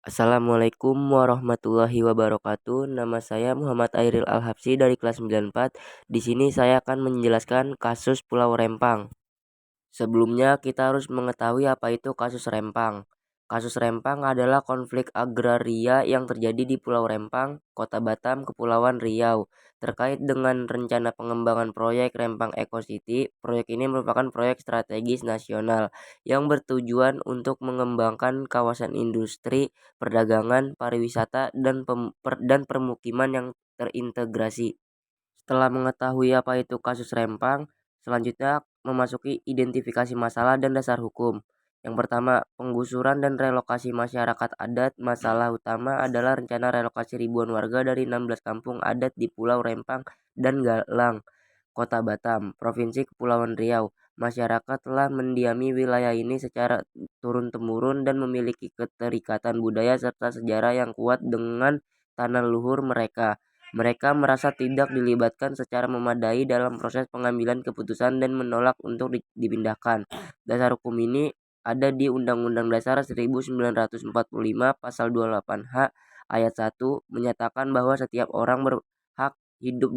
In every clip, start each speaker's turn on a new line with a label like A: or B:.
A: Assalamualaikum warahmatullahi wabarakatuh. Nama saya Muhammad Airil Al-Habsyi dari kelas 94. Di sini saya akan menjelaskan kasus Pulau Rempang. Sebelumnya kita harus mengetahui apa itu kasus Rempang. Kasus Rempang adalah konflik agraria yang terjadi di Pulau Rempang, Kota Batam, Kepulauan Riau, terkait dengan rencana pengembangan proyek Rempang Eco City. Proyek ini merupakan proyek strategis nasional yang bertujuan untuk mengembangkan kawasan industri, perdagangan, pariwisata, dan permukiman yang terintegrasi. Setelah mengetahui apa itu kasus Rempang, selanjutnya memasuki identifikasi masalah dan dasar hukum. Yang pertama, penggusuran dan relokasi masyarakat adat. Masalah utama adalah rencana relokasi ribuan warga dari 16 kampung adat di Pulau Rempang dan Galang, Kota Batam, Provinsi Kepulauan Riau. Masyarakat telah mendiami wilayah ini secara turun-temurun dan memiliki keterikatan budaya serta sejarah yang kuat dengan tanah leluhur mereka. Mereka merasa tidak dilibatkan secara memadai dalam proses pengambilan keputusan dan menolak untuk dipindahkan. Dasar hukum ini ada di Undang-Undang Dasar 1945 Pasal 28H ayat 1 menyatakan bahwa setiap orang berhak hidup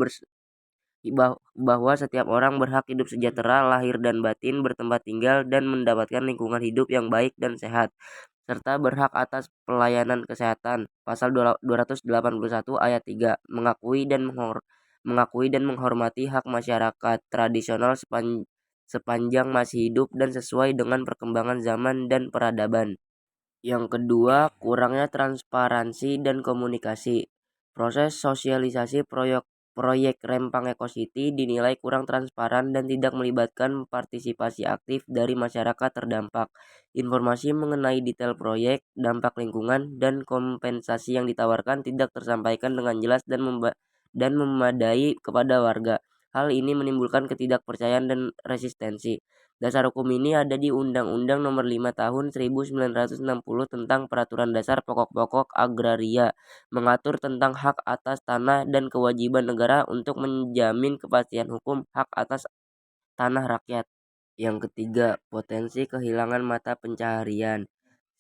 A: bahwa setiap orang berhak hidup sejahtera lahir dan batin, bertempat tinggal dan mendapatkan lingkungan hidup yang baik dan sehat, serta berhak atas pelayanan kesehatan. Pasal 281 ayat 3 mengakui dan menghormati hak masyarakat tradisional sepanjang masih hidup dan sesuai dengan perkembangan zaman dan peradaban. Yang kedua, kurangnya transparansi dan komunikasi. Proses sosialisasi proyek Rempang Eco City dinilai kurang transparan dan tidak melibatkan partisipasi aktif dari masyarakat terdampak. Informasi mengenai detail proyek, dampak lingkungan, dan kompensasi yang ditawarkan tidak tersampaikan dengan jelas dan memadai kepada warga. Hal ini menimbulkan ketidakpercayaan dan resistensi. Dasar hukum ini ada di Undang-Undang Nomor 5 Tahun 1960 tentang Peraturan Dasar Pokok-pokok Agraria, mengatur tentang hak atas tanah dan kewajiban negara untuk menjamin kepastian hukum hak atas tanah rakyat. Yang ketiga, potensi kehilangan mata pencaharian.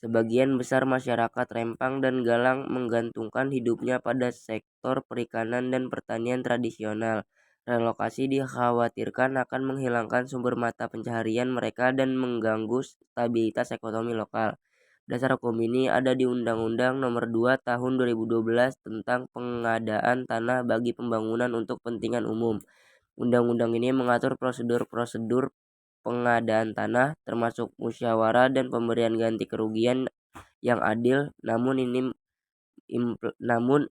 A: Sebagian besar masyarakat Rempang dan Galang menggantungkan hidupnya pada sektor perikanan dan pertanian tradisional. Relokasi dikhawatirkan akan menghilangkan sumber mata pencaharian mereka dan mengganggu stabilitas ekonomi lokal. Dasar hukum ini ada di Undang-Undang Nomor 2 Tahun 2012 tentang pengadaan tanah bagi pembangunan untuk kepentingan umum. Undang-undang ini mengatur prosedur-prosedur pengadaan tanah, termasuk musyawarah dan pemberian ganti kerugian yang adil, namun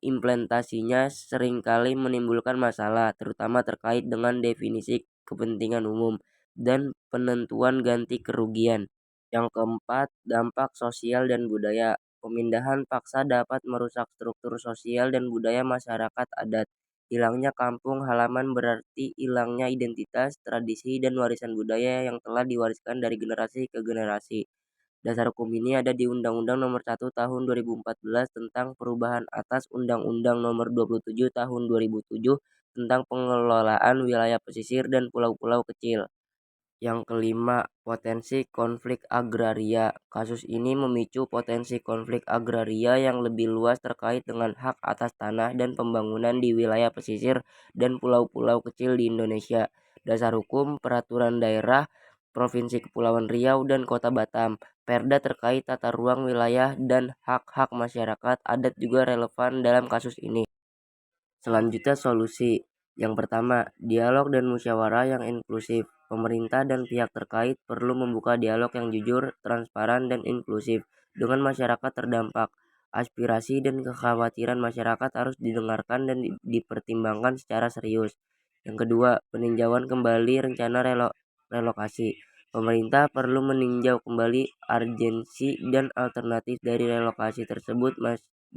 A: implementasinya seringkali menimbulkan masalah, terutama terkait dengan definisi kepentingan umum dan penentuan ganti kerugian. Yang keempat, dampak sosial dan budaya. Pemindahan paksa dapat merusak struktur sosial dan budaya masyarakat adat. Hilangnya kampung halaman berarti hilangnya identitas, tradisi, dan warisan budaya yang telah diwariskan dari generasi ke generasi. Dasar hukum ini ada di Undang-Undang Nomor 1 Tahun 2014 tentang perubahan atas Undang-Undang Nomor 27 Tahun 2007 tentang pengelolaan wilayah pesisir dan pulau-pulau kecil. Yang kelima, potensi konflik agraria. Kasus ini memicu potensi konflik agraria yang lebih luas terkait dengan hak atas tanah dan pembangunan di wilayah pesisir dan pulau-pulau kecil di Indonesia. Dasar hukum, peraturan daerah, Provinsi Kepulauan Riau dan Kota Batam, Perda terkait tata ruang wilayah dan hak-hak masyarakat adat juga relevan dalam kasus ini. Selanjutnya solusi. Yang pertama, dialog dan musyawarah yang inklusif. Pemerintah dan pihak terkait perlu membuka dialog yang jujur, transparan, dan inklusif dengan masyarakat terdampak. Aspirasi dan kekhawatiran masyarakat harus didengarkan dan dipertimbangkan secara serius. Yang kedua, peninjauan kembali rencana relokasi. Pemerintah perlu meninjau kembali urgensi dan alternatif dari relokasi tersebut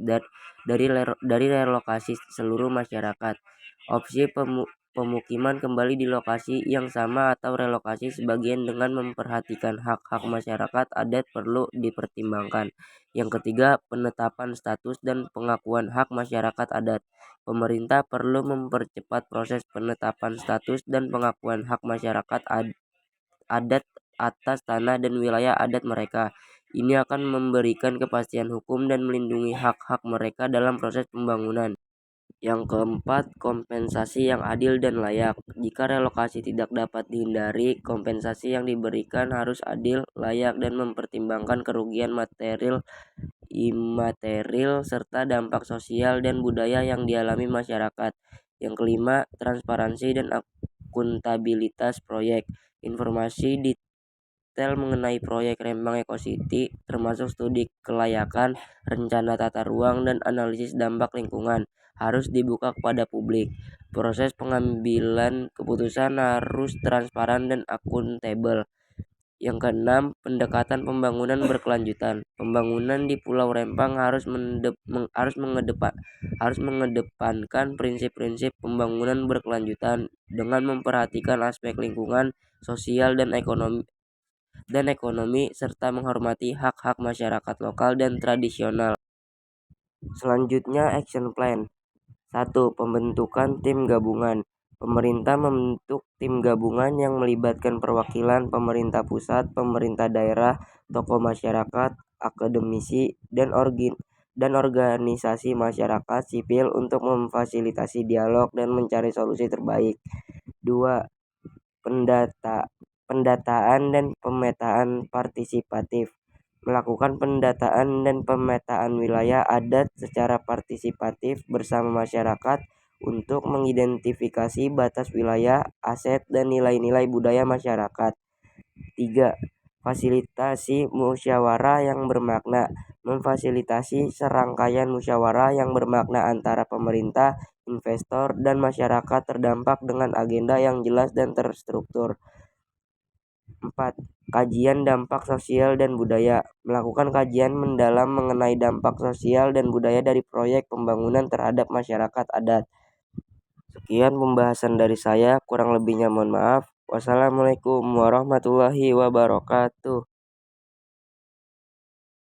A: dari relokasi seluruh masyarakat. Opsi pemukiman kembali di lokasi yang sama atau relokasi sebagian dengan memperhatikan hak-hak masyarakat adat perlu dipertimbangkan. Yang ketiga, penetapan status dan pengakuan hak masyarakat adat. Pemerintah perlu mempercepat proses penetapan status dan pengakuan hak masyarakat adat atas tanah dan wilayah adat mereka. Ini akan memberikan kepastian hukum dan melindungi hak-hak mereka dalam proses pembangunan. Yang keempat, kompensasi yang adil dan layak. Jika relokasi tidak dapat dihindari, kompensasi yang diberikan harus adil, layak, dan mempertimbangkan kerugian material, imaterial, serta dampak sosial dan budaya yang dialami masyarakat. Yang kelima, transparansi dan akuntabilitas proyek. Informasi detail mengenai proyek Rembang Eco City, termasuk studi kelayakan, rencana tata ruang, dan analisis dampak lingkungan, harus dibuka kepada publik. Proses pengambilan keputusan harus transparan dan akuntabel. Yang keenam, pendekatan pembangunan berkelanjutan. Pembangunan di Pulau Rempang harus mengedepankan prinsip-prinsip pembangunan berkelanjutan dengan memperhatikan aspek lingkungan, sosial, dan ekonomi serta menghormati hak-hak masyarakat lokal dan tradisional. Selanjutnya, action plan. 1. Pembentukan tim gabungan. Pemerintah membentuk tim gabungan yang melibatkan perwakilan pemerintah pusat, pemerintah daerah, tokoh masyarakat, akademisi, dan organisasi masyarakat sipil untuk memfasilitasi dialog dan mencari solusi terbaik. 2. Pendataan dan pemetaan partisipatif. Melakukan pendataan dan pemetaan wilayah adat secara partisipatif bersama masyarakat untuk mengidentifikasi batas wilayah, aset, dan nilai-nilai budaya masyarakat. 3. Fasilitasi musyawarah yang bermakna. Memfasilitasi serangkaian musyawarah yang bermakna antara pemerintah, investor, dan masyarakat terdampak dengan agenda yang jelas dan terstruktur. 4. Kajian dampak sosial dan budaya. Melakukan kajian mendalam mengenai dampak sosial dan budaya dari proyek pembangunan terhadap masyarakat adat. Sekian pembahasan dari saya, kurang lebihnya mohon maaf. Wassalamualaikum warahmatullahi wabarakatuh.